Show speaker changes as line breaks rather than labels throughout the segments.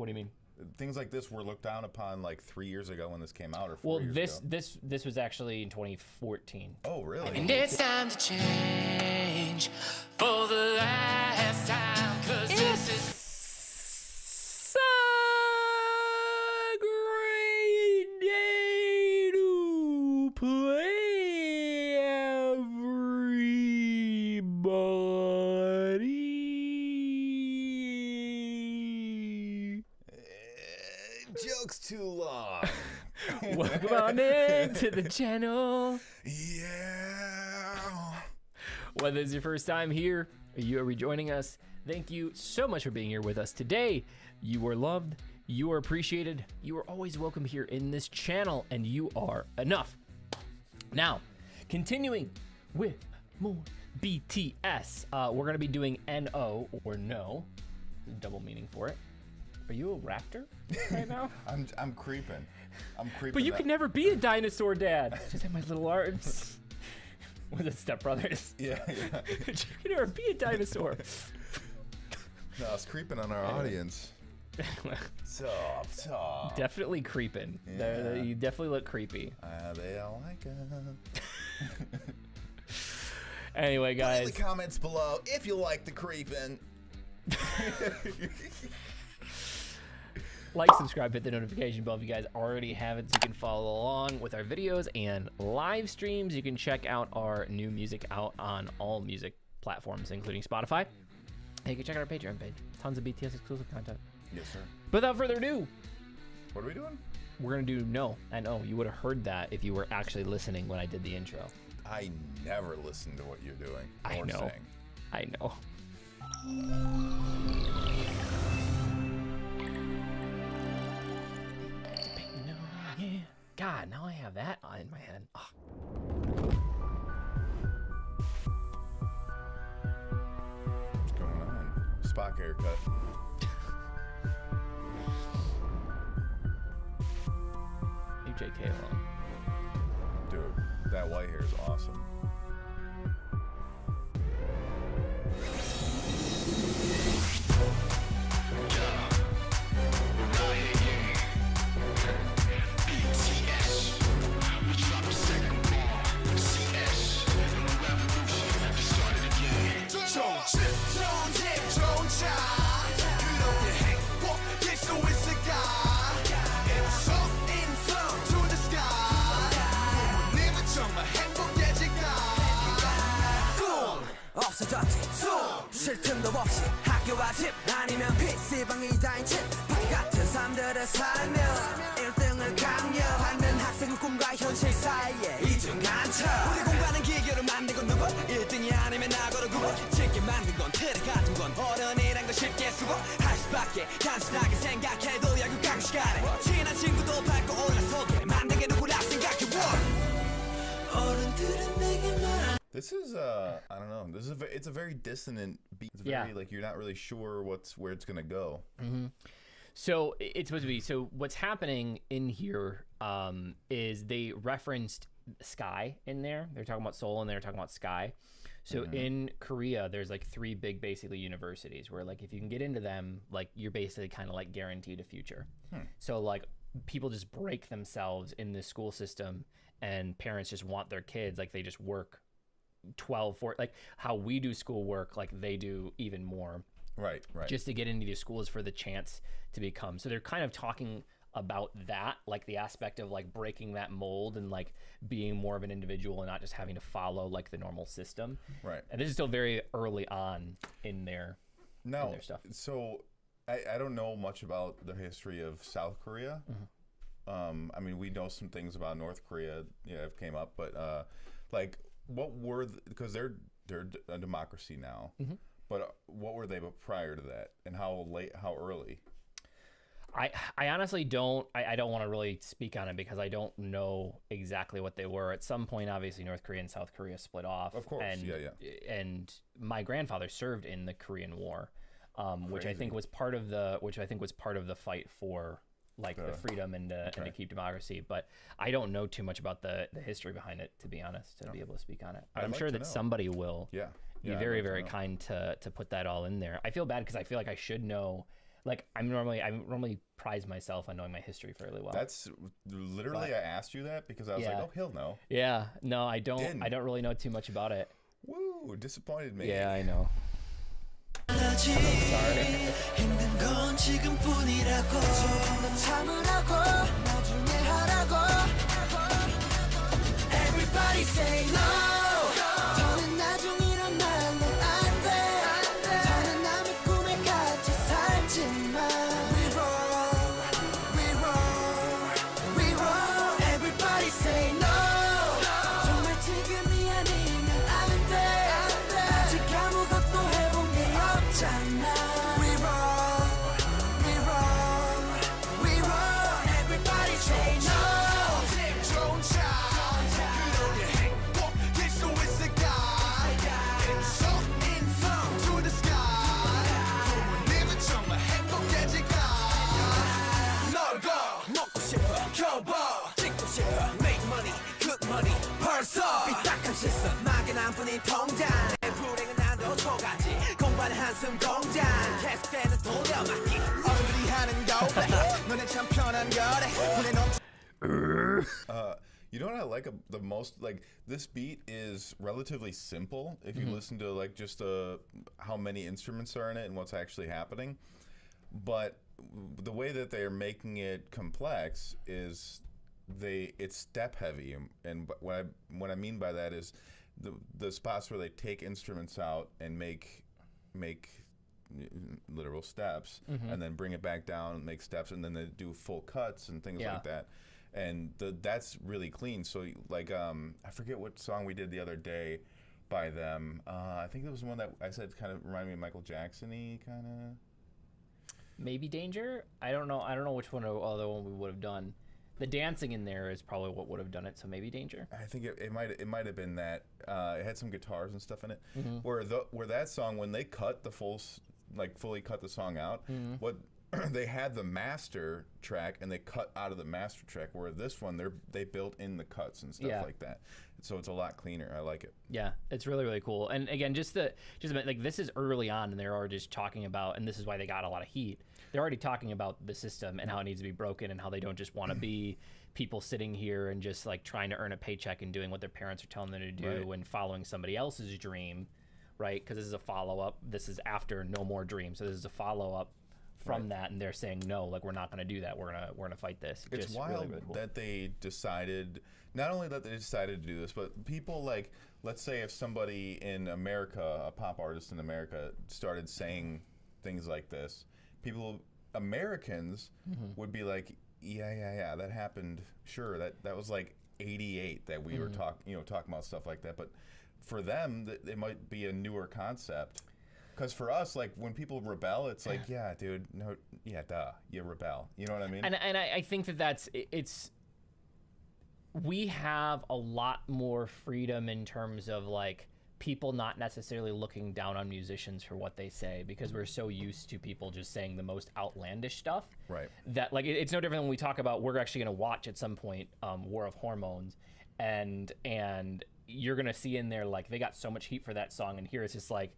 What do you mean?
Things like this were looked down upon like 3 years ago when this came out, or 4
Well,
years ago.
this was actually in 2014.
Oh, really?
And it's time to change for the last time, 'cause this is
a great day to play, everybody.
Joke's too long.
Welcome on in to the channel.
Yeah.
Whether it's your first time here or you are rejoining us, thank you so much for being here with us today. You are loved, you are appreciated, you are always welcome here in this channel, and you are enough. Now, continuing with more BTS, we're gonna be doing N.O or no, double meaning for it. Are you a raptor right now?
I'm creeping.
But you could never be a dinosaur, Dad. Just have my little arms. Was it Step Brothers?
Yeah.
You could never be a dinosaur.
No, it's creeping on our audience. Top.
Definitely creeping.
Yeah.
You definitely look creepy.
They all like it.
Anyway, guys.
Put in the comments below if you like the creeping.
Like, subscribe, hit the notification bell if you guys already have it so you can follow along with our videos and live streams. You can check out our new music out on all music platforms, including Spotify. And you can check out our Patreon page. Tons of BTS exclusive content.
Yes, sir.
But without further ado,
What are we doing?
we're going to do No and Oh. You would have heard that if you were actually listening when I did the intro.
I never listen to what you're doing.
I
or
know.
saying.
I know. No, yeah. God, now I have that in my head. Ugh.
What's going on? Spock haircut.
Leave JK alone.
Dude, that white hair is awesome.
없어졌지 쉴 틈도 없이 학교와 집 아니면 PC방이 다인 집 같은 사람들을 살며 1등을 강요하는 학생의 꿈과 현실 사이에 이중간첩 우리 공부하는 기교를 만든 건 누구 1등이 아니면 나고로 구워 쉽게 만든 건 틀에 가둔 건 어른이란 걸 쉽게 수고할 수밖에 단순하게 생각해도 약육강 시간에 친한 친구도 밟고 올라서게 만든 게 누구라 생각해 어른들은 내게 말
This is I don't know. This is it's a very dissonant beat. It's very like you're not really sure where it's gonna go.
Mm-hmm. So it's supposed to be. So what's happening in here is they referenced Sky in there. They're talking about Seoul and they're talking about Sky. So in Korea, there's like 3 big basically universities where like if you can get into them, like you're basically kind of like guaranteed a future. So like people just break themselves in the school system, and parents just want their kids like they just work 12 for like how we do schoolwork, like they do even more,
Right.
just to get into these schools for the chance to become. So they're kind of talking about that, like the aspect of like breaking that mold and like being more of an individual and not just having to follow like the normal system.
Right.
And this is still very early on in their stuff.
So I don't know much about the history of South Korea. I mean, we know some things about North Korea, have came up, but like what were because they're a democracy now, but what were they prior to that, and how early?
I honestly don't I don't want to really speak on it because I don't know exactly what they were. At some point, obviously, North Korea and South Korea split off.
Of course,
And my grandfather served in the Korean War, which I think was part of the fight for like the freedom and to keep democracy. But I don't know too much about the history behind it, to be honest, to be able to speak on it. But I'm sure that somebody will. Be very, very kind to put that all in there. I feel bad because I feel like I should know Like I normally prize myself on knowing my history fairly well.
That's literally I asked you that because I was like, oh, he'll know.
Yeah, no, I don't. I don't really know too much about it.
Woo, disappointed me.
Yeah, I know.
힘든 건 지금뿐이라고 조금만 참으라고 나중에 하라고 Everybody say no 더는 나중이란 말로 안돼 더는 남의 꿈에 갇혀 살지마 We roll, we roll, we roll Everybody say no 정말 지금이 아니면 안돼 아직 아무것도 해본 게 없잖아 We roll, we roll, we roll Everybody say no 좋은 차 그러니 행복일 수 있을까 인성 to the sky 부모님은 정말 행복해질까 널 먹고 싶어 켜봐 찍고 싶어 make money good money 벌써 삐딱한 시선 막연한 뿐인 통장 내 불행은 나도 초가지 공부하는 한숨 공장 계속되는 돌려막기 어른들이 하는 거 너네 참 편한 거래 눈에 넘쳐
You know what I like the most? Like this beat is relatively simple if you listen to like just how many instruments are in it and what's actually happening. But the way that they're making it complex is it's step heavy, and what I mean by that is the spots where they take instruments out and make literal steps and then bring it back down and make steps and then they do full cuts and things like that. And that's really clean. So like I forget what song we did the other day by them. I think it was one that I said kind of reminded me of Michael Jackson-y kind of.
Maybe Danger? I don't know which one other one we would have done. The dancing in there is probably what would have done it, so maybe Danger.
I think it might have been that. It had some guitars and stuff in it. Where that song, when they cut the fully cut the song out, what they had the master track and they cut out of the master track. Where this one, they built in the cuts and stuff like that. So it's a lot cleaner. I like it.
Yeah, it's really, really cool. And again, just like this is early on, and they're already just talking about, and this is why they got a lot of heat. They're already talking about the system and how it needs to be broken and how they don't just want to be people sitting here and just like trying to earn a paycheck and doing what their parents are telling them to do and following somebody else's dream, right? Because this is a follow-up. This is after No More Dream, so this is a follow-up from that, and they're saying no, like we're not going to do that. We're gonna fight this.
It's
just
wild
really, really cool.
that they decided. Not only that they decided to do this, but people like, let's say if somebody in America, a pop artist in America, started saying things like this, Americans would be like, yeah, that happened. Sure, that was like '88 that we were talking about stuff like that. But for them, it might be a newer concept. Because for us, like when people rebel, it's like, yeah, dude, no, yeah, duh, you rebel. You know what I mean?
And I think we have a lot more freedom in terms of like people not necessarily looking down on musicians for what they say, because we're so used to people just saying the most outlandish stuff.
Right.
That like it's no different when we talk about, we're actually going to watch at some point War of Hormones, and you're going to see in there like they got so much heat for that song, and here it's just like,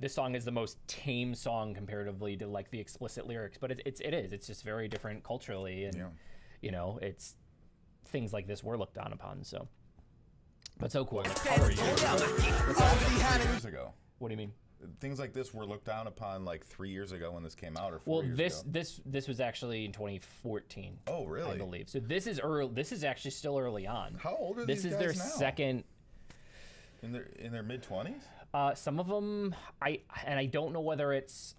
this song is the most tame song comparatively to like the explicit lyrics, but it's just very different culturally, and you know, it's things like this were looked down upon. So, but so cool.
Like, how are you? 3 years ago.
What do you mean?
Things like this were looked down upon like 3 years ago when this came out, or 4 years ago.
This was actually in 2014.
Oh, really?
I believe. So this is early. This is actually still early on.
How old are
these
guys
now? This is their second.
In their mid-20s?
Some of them, I don't know whether it's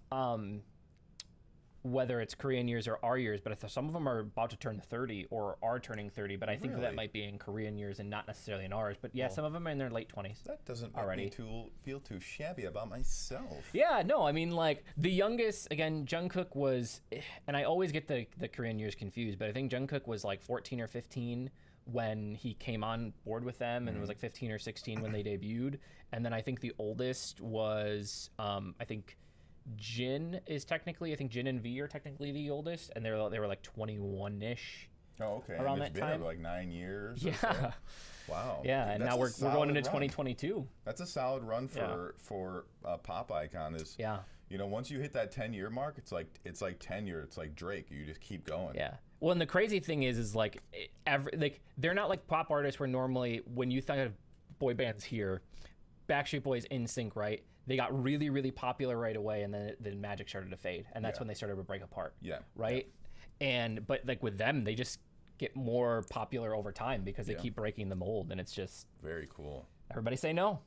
Korean years or our years, but some of them are about to turn 30 or are turning 30. But I think that might be in Korean years and not necessarily in ours. But yeah, some of them are in their late 20s.
That doesn't make me feel too shabby about myself.
Yeah, no, I mean, like the youngest, again, Jungkook was, and I always get the Korean years confused, but I think Jungkook was like 14 or 15 when he came on board with them, and it was like 15 or 16 when they debuted. And then I think the oldest was, I think Jin and V are technically the oldest, and they were like 21-ish.
Oh, okay.
Around
that
time,
like 9 years.
Yeah.
Or so. Wow.
Yeah, and now we're going into 2022.
That's a solid run for a pop icon. You know, once you hit that 10-year mark, it's like tenure. It's like Drake. You just keep going.
Yeah. Well, and the crazy thing is like they're not like pop artists where normally when you think of boy bands here, Backstreet Boys, NSYNC, right? They got really, really popular right away, and then magic started to fade, and that's when they started to break apart.
Yeah.
Right. Yeah. But like with them, they just get more popular over time because they keep breaking the mold, and it's just
very cool.
Everybody say no.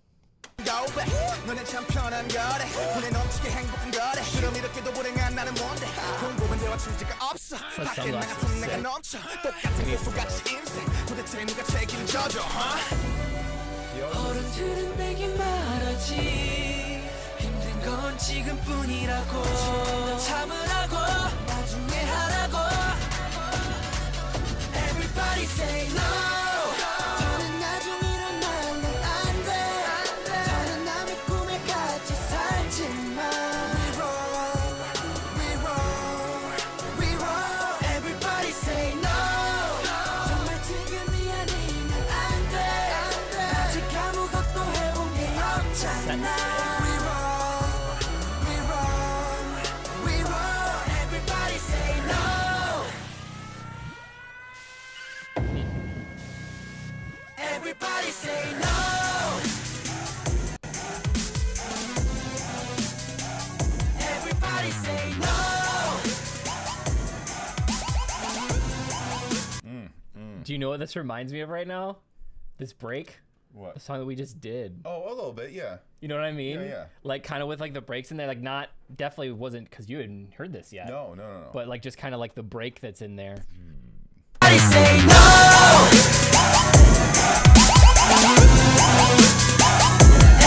너는 참 편한 거래 눈에 넘치게 행복한 거래 그럼 이렇게도 불행한 나는 뭔데 궁금한 대화 주제가 없어 밖에 나 같은 내가 넘쳐 똑같은 고수같이 인생 도대체 누가 책임을 져줘
어른들은 내게 말하지 힘든 건 지금뿐이라고 참으라고 나중에 하라고 Everybody say no Everybody say no. Everybody say no.
Do you know what this reminds me of right now? This break?
What?
The song that we just did.
Oh, a little bit, yeah.
You know what I mean?
Yeah.
Like kind of with like the breaks in there, like not definitely wasn't because you hadn't heard this yet.
No.
But like just kind of like the break that's in there.
Everybody say no.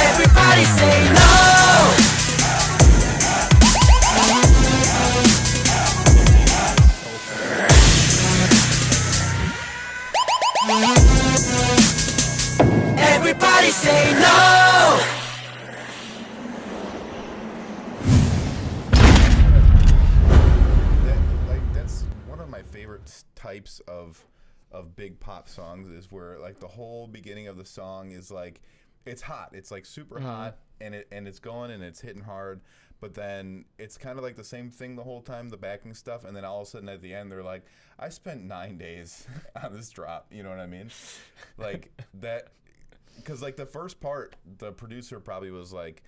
Everybody say no. Everybody say no.
That's one of my favorite types of big pop songs is where like the whole beginning of the song is like it's hot, it's like super hot, and it's going and it's hitting hard, but then it's kind of like the same thing the whole time, the backing stuff, and then all of a sudden at the end they're like, I spent 9 days on this drop, you know what I mean? Like that, because like the first part, the producer probably was like,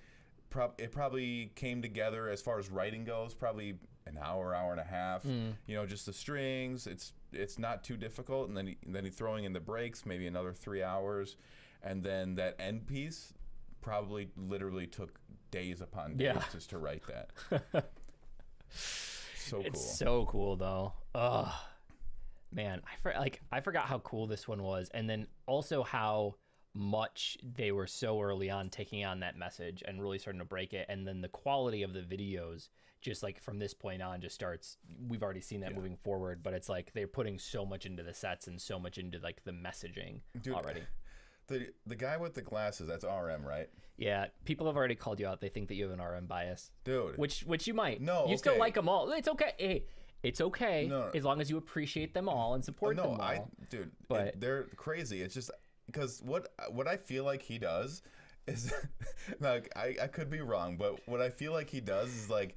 it probably came together as far as writing goes, probably an hour and a half. You know, just the strings. It's not too difficult, and then he throwing in the breaks, maybe another 3 hours, and then that end piece probably literally took days upon days just to write that. So cool.
It's so cool though. Ugh, man, I forgot how cool this one was, and then also how much they were so early on taking on that message and really starting to break it, and then the quality of the videos just like from this point on just starts. We've already seen that moving forward, but it's like they're putting so much into the sets and so much into like the messaging already.
The guy with the glasses, that's RM, right?
Yeah, people have already called you out. They think that you have an RM bias,
dude.
Which you might.
No,
you still like them all. It's okay. Hey, it's okay as long as you appreciate them all and support them all.
Dude,
but
they're crazy. It's just because what I feel like he does is like I could be wrong, but what I feel like he does is like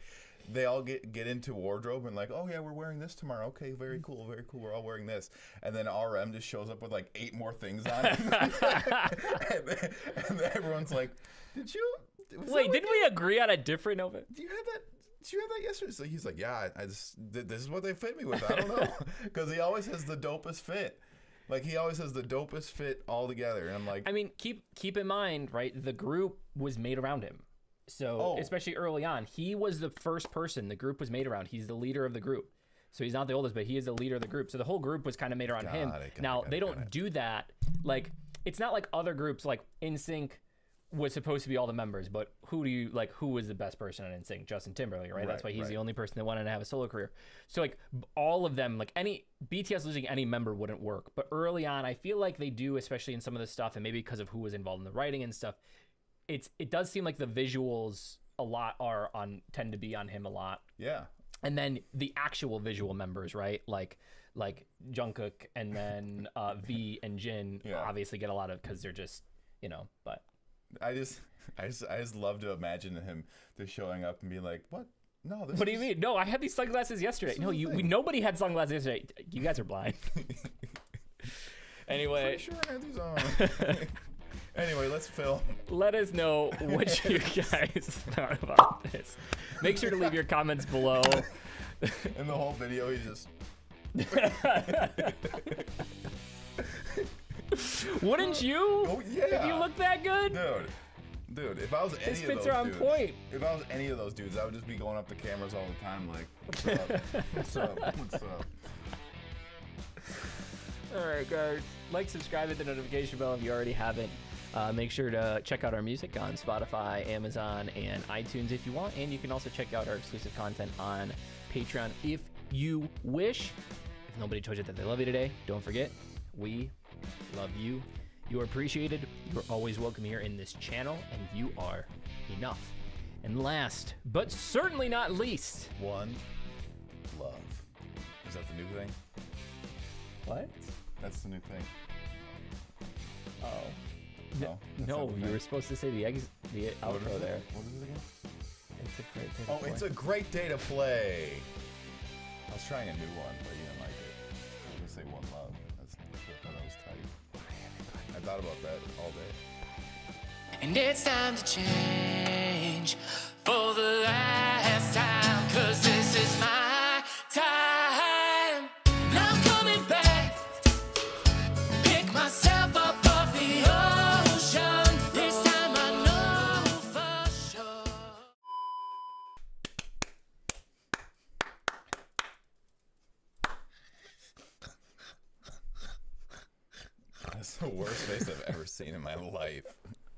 they all get into wardrobe and like, oh yeah, we're wearing this tomorrow. Okay, very cool. We're all wearing this, and then RM just shows up with like 8 more things on, and then everyone's like,
wait? Didn't we agree on a different outfit?
Do you have that? Did you have that yesterday? So he's like, yeah, this is what they fit me with. I don't know, because he always has the dopest fit. Like he always has the dopest fit all together, and I'm like,
I mean, keep in mind, right? The group was made around him, so especially early on, he was the first person the group was made around. He's the leader of the group, so he's not the oldest, but he is the leader of the group. So the whole group was kind of made around him. Now they don't do that. Like it's not like other groups, like NSYNC was supposed to be all the members, but who was the best person on NSYNC? Justin Timberlake, right? That's why he's the only person that wanted to have a solo career. So like all of them, like any BTS losing any member wouldn't work. But early on, I feel like they do, especially in some of the stuff, and maybe because of who was involved in the writing and stuff. It does seem like the visuals tend to be on him a lot.
Yeah.
And then the actual visual members, right? Like Jungkook and then V and Jin obviously get a lot of because they're just but.
I just love to imagine him just showing up and being like, "What? No, this
What do you mean? No, I had these sunglasses yesterday. No, nobody had sunglasses yesterday. You guys are blind. Anyway,
Pretty sure I had these on." Anyway, let's film.
let us know what you guys thought about this. Make sure to leave your comments below.
In the whole video, he just.
Wouldn't you?
Oh yeah.
If you look that good?
Dude, if I was any
His
of
fits
those
are on
dudes,
point.
if I was any of those dudes, I would just be going up to cameras all the time, like, "What's up? What's up? What's up?"
All right, guys. Like, subscribe, hit the notification bell if you already haven't. Make sure to check out our music on Spotify, Amazon, and iTunes if you want. And you can also check out our exclusive content on Patreon if you wish. If nobody told you that they love you today, don't forget, we love you. You are appreciated. You are always welcome here in this channel, and you are enough. And last, but certainly not least,
One love. Is that the new thing?
what?
That's the new thing.
Oh.
No, that's
No,
not the
you
thing.
were supposed to say the
What is
outro
it?
there.
What is it again?
It's a great day to
Oh,
play.
it's a great day to play. I was trying a new one, but you didn't like it. I was gonna say One Love. I thought that was tight. I thought about that all day.
And it's time to change for the last time, 'cause this is my time. And I'm coming back, pick myself up off the ocean. This time I know for sure.
That's the worst face I've ever seen in my life.